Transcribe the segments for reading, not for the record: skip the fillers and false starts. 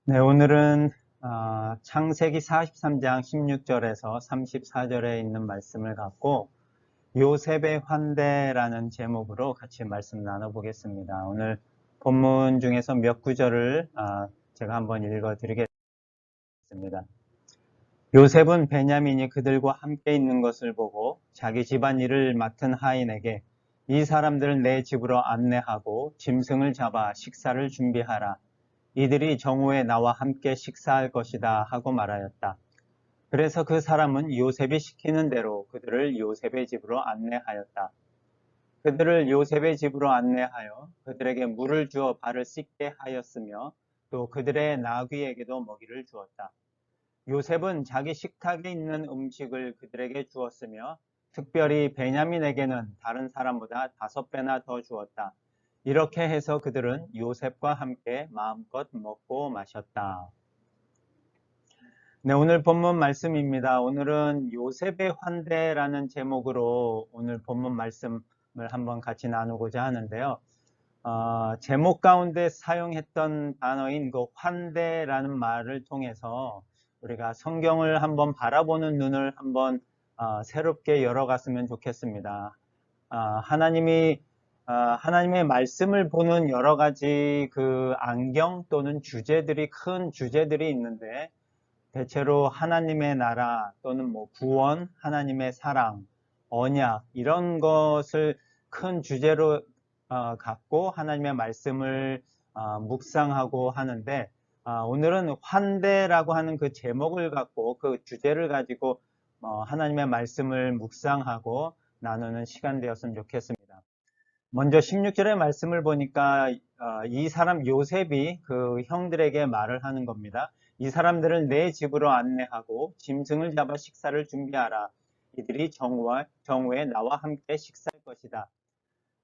네, 오늘은 창세기 43장 16절에서 34절에 있는 말씀을 갖고 요셉의 환대라는 제목으로 같이 말씀 나눠보겠습니다. 오늘 본문 중에서 몇 구절을 제가 한번 읽어드리겠습니다. 요셉은 베냐민이 그들과 함께 있는 것을 보고 자기 집안 일을 맡은 하인에게 이 사람들을 내 집으로 안내하고 짐승을 잡아 식사를 준비하라. 이들이 정오에 나와 함께 식사할 것이다 하고 말하였다. 그래서 그 사람은 요셉이 시키는 대로 그들을 요셉의 집으로 안내하였다. 그들을 요셉의 집으로 안내하여 그들에게 물을 주어 발을 씻게 하였으며 또 그들의 나귀에게도 먹이를 주었다. 요셉은 자기 식탁에 있는 음식을 그들에게 주었으며 특별히 베냐민에게는 다른 사람보다 5배나 더 주었다. 이렇게 해서 그들은 요셉과 함께 마음껏 먹고 마셨다. 네, 오늘 본문 말씀입니다. 오늘은 요셉의 환대라는 제목으로 오늘 본문 말씀을 한번 같이 나누고자 하는데요. 제목 가운데 사용했던 단어인 그 환대라는 말을 통해서 우리가 성경을 한번 바라보는 눈을 한번 새롭게 열어갔으면 좋겠습니다. 하나님의 말씀을 보는 여러 가지 그 안경 또는 큰 주제들이 있는데 대체로 하나님의 나라 또는 뭐 구원, 하나님의 사랑, 언약 이런 것을 큰 주제로 갖고 하나님의 말씀을 묵상하고 하는데 오늘은 환대라고 하는 그 제목을 갖고 그 주제를 가지고 하나님의 말씀을 묵상하고 나누는 시간 되었으면 좋겠습니다. 먼저 16절의 말씀을 보니까 이 사람 요셉이 그 형들에게 말을 하는 겁니다. 이 사람들을 내 집으로 안내하고 짐승을 잡아 식사를 준비하라. 이들이 정오에 나와 함께 식사할 것이다.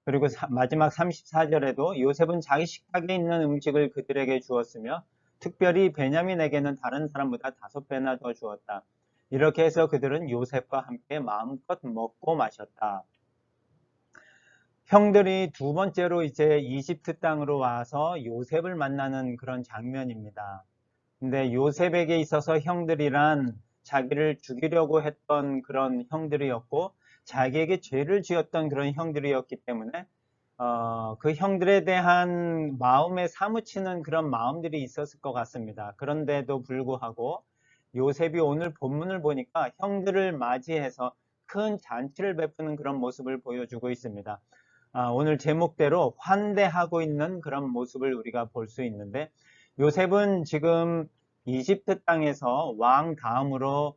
그리고 마지막 34절에도 요셉은 자기 식탁에 있는 음식을 그들에게 주었으며 특별히 베냐민에게는 다른 사람보다 5배나 더 주었다. 이렇게 해서 그들은 요셉과 함께 마음껏 먹고 마셨다. 형들이 두 번째로 이제 이집트 땅으로 와서 요셉을 만나는 그런 장면입니다. 근데 요셉에게 있어서 형들이란 자기를 죽이려고 했던 그런 형들이었고 자기에게 죄를 지었던 그런 형들이었기 때문에 그 형들에 대한 마음에 사무치는 그런 마음들이 있었을 것 같습니다. 그런데도 불구하고 요셉이 오늘 본문을 보니까 형들을 맞이해서 큰 잔치를 베푸는 그런 모습을 보여주고 있습니다. 오늘 제목대로 환대하고 있는 그런 모습을 우리가 볼 수 있는데 요셉은 지금 이집트 땅에서 왕 다음으로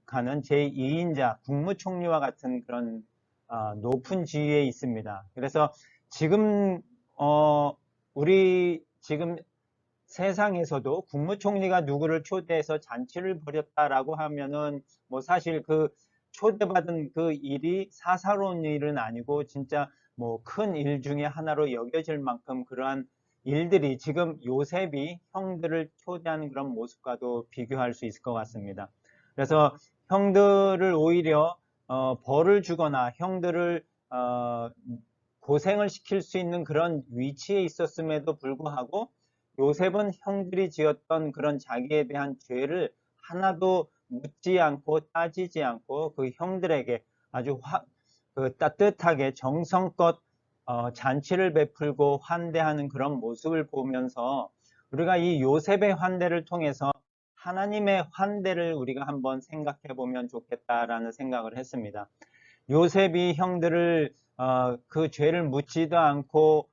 가는 제2인자 국무총리와 같은 그런 높은 지위에 있습니다. 그래서 지금 우리 지금 세상에서도 국무총리가 누구를 초대해서 잔치를 벌였다라고 하면은 뭐 사실 그 초대받은 그 일이 사사로운 일은 아니고 진짜 뭐 큰 일 중에 하나로 여겨질 만큼 그러한 일들이 지금 요셉이 형들을 초대하는 그런 모습과도 비교할 수 있을 것 같습니다. 그래서 형들을 오히려 벌을 주거나 형들을 고생을 시킬 수 있는 그런 위치에 있었음에도 불구하고 요셉은 형들이 지었던 그런 자기에 대한 죄를 하나도 묻지 않고 따지지 않고 그 형들에게 아주 따뜻하게 정성껏 잔치를 베풀고 환대하는 그런 모습을 보면서 우리가 이 요셉의 환대를 통해서 하나님의 환대를 우리가 한번 생각해 보면 좋겠다라는 생각을 했습니다. 요셉이 형들을 그 죄를 묻지도 않고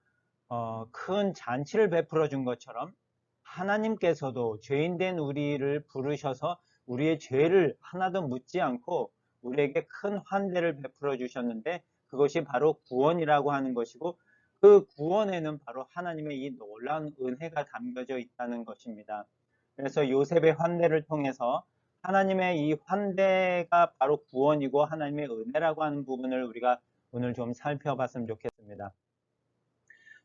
큰 잔치를 베풀어 준 것처럼 하나님께서도 죄인된 우리를 부르셔서 우리의 죄를 하나도 묻지 않고 우리에게 큰 환대를 베풀어 주셨는데 그것이 바로 구원이라고 하는 것이고 그 구원에는 바로 하나님의 이 놀라운 은혜가 담겨져 있다는 것입니다. 그래서 요셉의 환대를 통해서 하나님의 이 환대가 바로 구원이고 하나님의 은혜라고 하는 부분을 우리가 오늘 좀 살펴봤으면 좋겠습니다.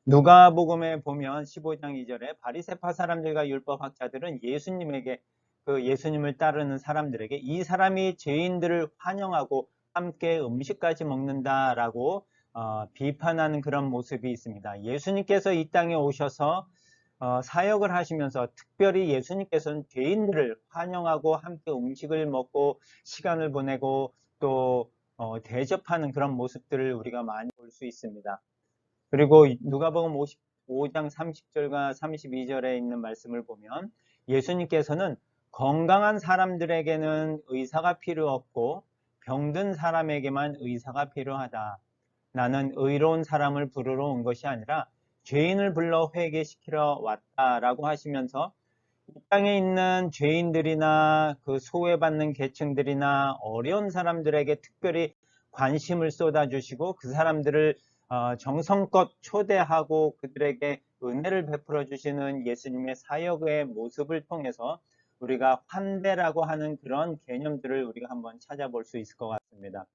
누가복음에 보면 15장 2절에 바리새파 사람들과 율법학자들은 예수님을 따르는 사람들에게 이 사람이 죄인들을 환영하고 함께 음식까지 먹는다라고 비판하는 그런 모습이 있습니다. 예수님께서 이 땅에 오셔서 사역을 하시면서 특별히 예수님께서는 죄인들을 환영하고 함께 음식을 먹고 시간을 보내고 또 대접하는 그런 모습들을 우리가 많이 볼 수 있습니다. 그리고 누가복음 55장 30절과 32절에 있는 말씀을 보면 예수님께서는 건강한 사람들에게는 의사가 필요 없고 병든 사람에게만 의사가 필요하다. 나는 의로운 사람을 부르러 온 것이 아니라 죄인을 불러 회개시키러 왔다라고 하시면서 이 땅에 있는 죄인들이나 그 소외받는 계층들이나 어려운 사람들에게 특별히 관심을 쏟아주시고 그 사람들을 정성껏 초대하고 그들에게 은혜를 베풀어 주시는 예수님의 사역의 모습을 통해서 우리가 환대라고 하는 그런 개념들을 우리가 한번 찾아볼 수 있을 것 같습니다.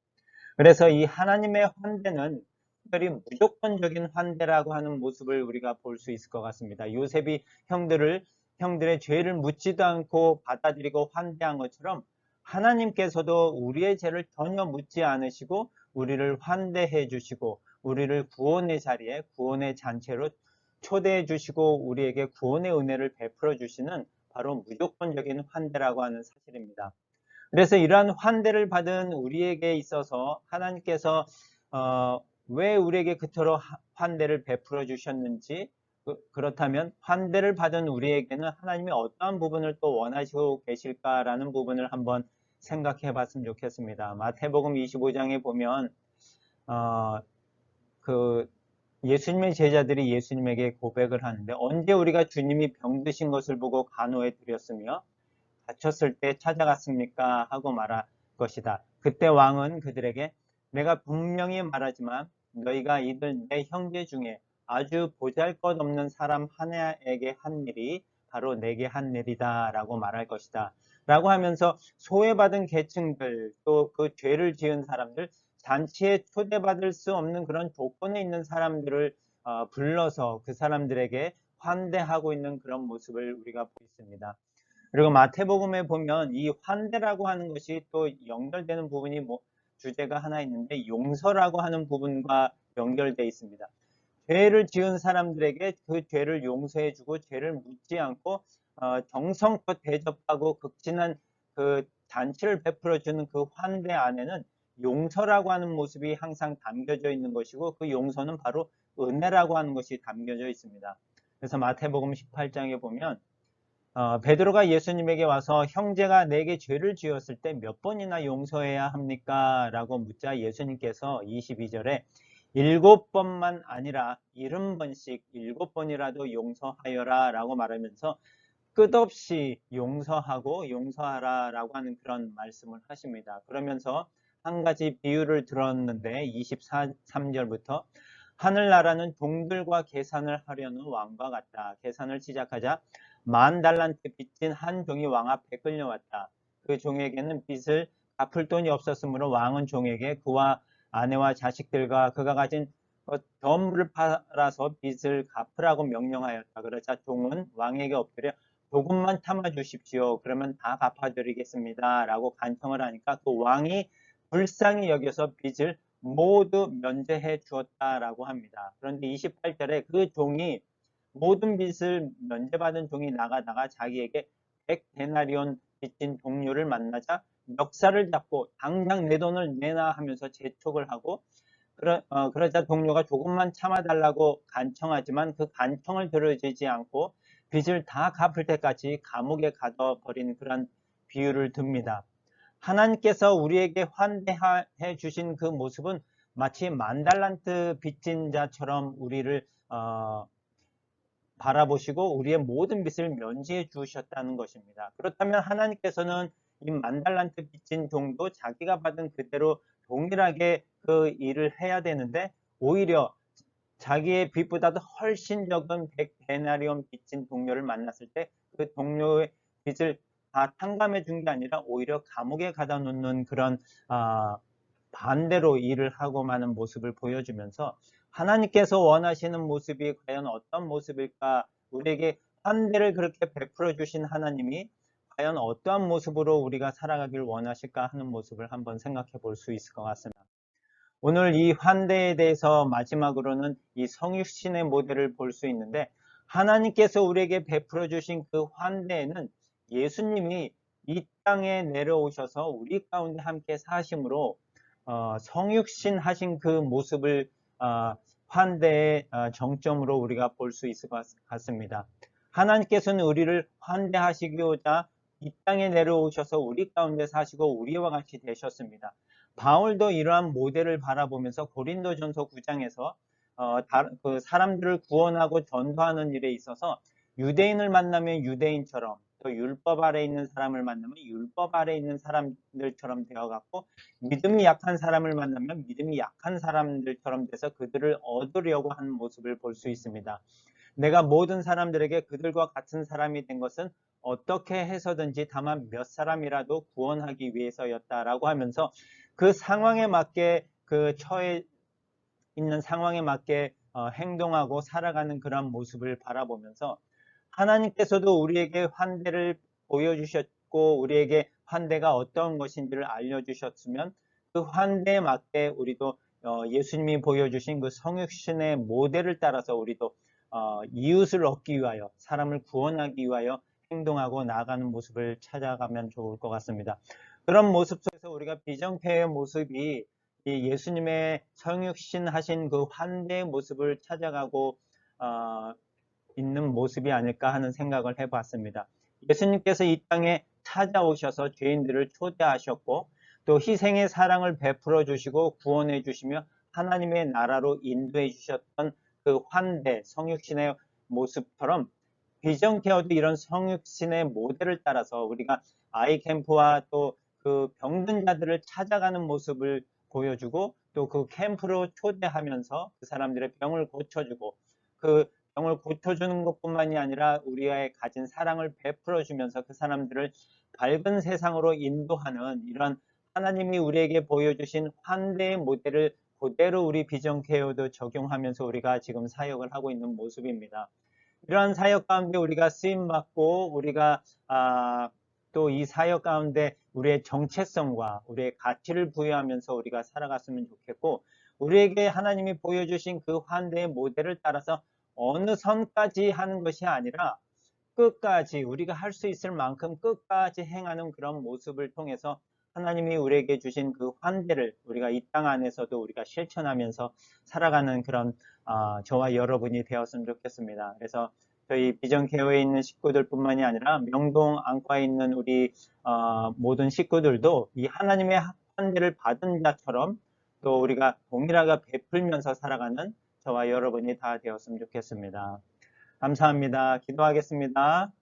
그래서 이 하나님의 환대는 특별히 무조건적인 환대라고 하는 모습을 우리가 볼 수 있을 것 같습니다. 요셉이 형들의 죄를 묻지도 않고 받아들이고 환대한 것처럼 하나님께서도 우리의 죄를 전혀 묻지 않으시고 우리를 환대해 주시고 우리를 구원의 자리에 구원의 잔치로 초대해 주시고 우리에게 구원의 은혜를 베풀어 주시는 바로 무조건적인 환대라고 하는 사실입니다. 그래서 이러한 환대를 받은 우리에게 있어서 하나님께서 왜 우리에게 그토록 환대를 베풀어 주셨는지, 그렇다면 환대를 받은 우리에게는 하나님이 어떠한 부분을 또 원하시고 계실까라는 부분을 한번 생각해 봤으면 좋겠습니다. 마태복음 25장에 보면 그 예수님의 제자들이 예수님에게 고백을 하는데, 언제 우리가 주님이 병드신 것을 보고 간호해 드렸으며 다쳤을 때 찾아갔습니까? 하고 말할 것이다. 그때 왕은 그들에게 내가 분명히 말하지만 너희가 이들 내 형제 중에 아주 보잘것없는 사람 하나에게 한 일이 바로 내게 한 일이다 라고 말할 것이다 라고 하면서 소외받은 계층들 또 그 죄를 지은 사람들 잔치에 초대받을 수 없는 그런 조건에 있는 사람들을 불러서 그 사람들에게 환대하고 있는 그런 모습을 우리가 보고 있습니다. 그리고 마태복음에 보면 이 환대라고 하는 것이 또 연결되는 부분이 주제가 하나 있는데 용서라고 하는 부분과 연결되어 있습니다. 죄를 지은 사람들에게 그 죄를 용서해주고 죄를 묻지 않고 정성껏 대접하고 극진한 그 잔치를 베풀어주는 그 환대 안에는 용서라고 하는 모습이 항상 담겨져 있는 것이고 그 용서는 바로 은혜라고 하는 것이 담겨져 있습니다. 그래서 마태복음 18장에 보면 베드로가 예수님에게 와서 형제가 내게 죄를 지었을 때 몇 번이나 용서해야 합니까? 라고 묻자 예수님께서 22절에 7번만 아니라 70번씩 7번이라도 용서하여라 라고 말하면서 끝없이 용서하고 용서하라 라고 하는 그런 말씀을 하십니다. 그러면서 한 가지 비유를 들었는데 23절부터 하늘나라는 종들과 계산을 하려는 왕과 같다. 계산을 시작하자 10,000달란트 빚진 한 종이 왕 앞에 끌려왔다. 그 종에게는 빚을 갚을 돈이 없었으므로 왕은 종에게 그와 아내와 자식들과 그가 가진 전부를 팔아서 빚을 갚으라고 명령하였다. 그러자 종은 왕에게 엎드려 조금만 참아 주십시오. 그러면 다 갚아드리겠습니다. 라고 간청을 하니까 그 왕이 불쌍히 여겨서 빚을 모두 면제해 주었다라고 합니다. 그런데 28절에 그 종이 모든 빚을 면제받은 종이 나가다가 자기에게 100데나리온 빚진 동료를 만나자 멱살을 잡고 당장 내 돈을 내놔 하면서 재촉을 하고 그러자 동료가 조금만 참아달라고 간청하지만 그 간청을 들어주지 않고 빚을 다 갚을 때까지 감옥에 가둬버린 그런 비유를 듭니다. 하나님께서 우리에게 환대해 주신 그 모습은 마치 10,000달란트 빚진 자처럼 우리를 바라보시고 우리의 모든 빚을 면제해 주셨다는 것입니다. 그렇다면 하나님께서는 이 10,000달란트 빚진 종도 자기가 받은 그대로 동일하게 그 일을 해야 되는데 오히려 자기의 빚보다도 훨씬 적은 100데나리온 빚진 동료를 만났을 때 그 동료의 빚을 다 탕감해 준 게 아니라 오히려 감옥에 가다 놓는 그런 반대로 일을 하고 마는 모습을 보여주면서 하나님께서 원하시는 모습이 과연 어떤 모습일까? 우리에게 환대를 그렇게 베풀어 주신 하나님이 과연 어떠한 모습으로 우리가 살아가길 원하실까 하는 모습을 한번 생각해 볼 수 있을 것 같습니다. 오늘 이 환대에 대해서 마지막으로는 이 성육신의 모델을 볼 수 있는데 하나님께서 우리에게 베풀어 주신 그 환대에는 예수님이 이 땅에 내려오셔서 우리 가운데 함께 사심으로 성육신 하신 그 모습을 환대의 정점으로 우리가 볼 수 있을 것 같습니다. 하나님께서는 우리를 환대하시고자 이 땅에 내려오셔서 우리 가운데 사시고 우리와 같이 되셨습니다. 바울도 이러한 모델을 바라보면서 고린도전서 9장에서 그 사람들을 구원하고 전도하는 일에 있어서 유대인을 만나면 유대인처럼, 또 율법 아래 있는 사람을 만나면 율법 아래 있는 사람들처럼 되어갖고, 믿음이 약한 사람을 만나면 믿음이 약한 사람들처럼 돼서 그들을 얻으려고 하는 모습을 볼 수 있습니다. 내가 모든 사람들에게 그들과 같은 사람이 된 것은 어떻게 해서든지 다만 몇 사람이라도 구원하기 위해서였다라고 하면서 그 상황에 맞게, 그 처해 있는 상황에 맞게 행동하고 살아가는 그런 모습을 바라보면서 하나님께서도 우리에게 환대를 보여주셨고 우리에게 환대가 어떤 것인지를 알려주셨으면 그 환대에 맞게 우리도 예수님이 보여주신 그 성육신의 모델을 따라서 우리도 이웃을 얻기 위하여, 사람을 구원하기 위하여 행동하고 나아가는 모습을 찾아가면 좋을 것 같습니다. 그런 모습 속에서 우리가 비정태의 모습이 이 예수님의 성육신 하신 그 환대의 모습을 찾아가고 있는 모습이 아닐까 하는 생각을 해봤습니다. 예수님께서 이 땅에 찾아오셔서 죄인들을 초대하셨고 또 희생의 사랑을 베풀어 주시고 구원해 주시며 하나님의 나라로 인도해 주셨던 그 환대, 성육신의 모습처럼 비정케어도 이런 성육신의 모델을 따라서 우리가 아이캠프와 또 그 병든 자들을 찾아가는 모습을 보여주고 또 그 캠프로 초대하면서 그 사람들의 병을 고쳐주고 그 병을 고쳐주는 것뿐만이 아니라 우리의 가진 사랑을 베풀어 주면서 그 사람들을 밝은 세상으로 인도하는 이런 하나님이 우리에게 보여주신 환대의 모델을 그대로 우리 비전 케어도 적용하면서 우리가 지금 사역을 하고 있는 모습입니다. 이러한 사역 가운데 우리가 쓰임받고 우리가 또 이 사역 가운데 우리의 정체성과 우리의 가치를 부여하면서 우리가 살아갔으면 좋겠고 우리에게 하나님이 보여주신 그 환대의 모델을 따라서 어느 선까지 하는 것이 아니라 끝까지 우리가 할 수 있을 만큼 끝까지 행하는 그런 모습을 통해서 하나님이 우리에게 주신 그 환대를 우리가 이 땅 안에서도 우리가 실천하면서 살아가는 그런 저와 여러분이 되었으면 좋겠습니다. 그래서 저희 비전 케어에 있는 식구들뿐만이 아니라 명동 안과에 있는 우리 모든 식구들도 이 하나님의 환대를 받은 자처럼 또 우리가 동일하게 베풀면서 살아가는 저와 여러분이 다 되었으면 좋겠습니다. 감사합니다. 기도하겠습니다.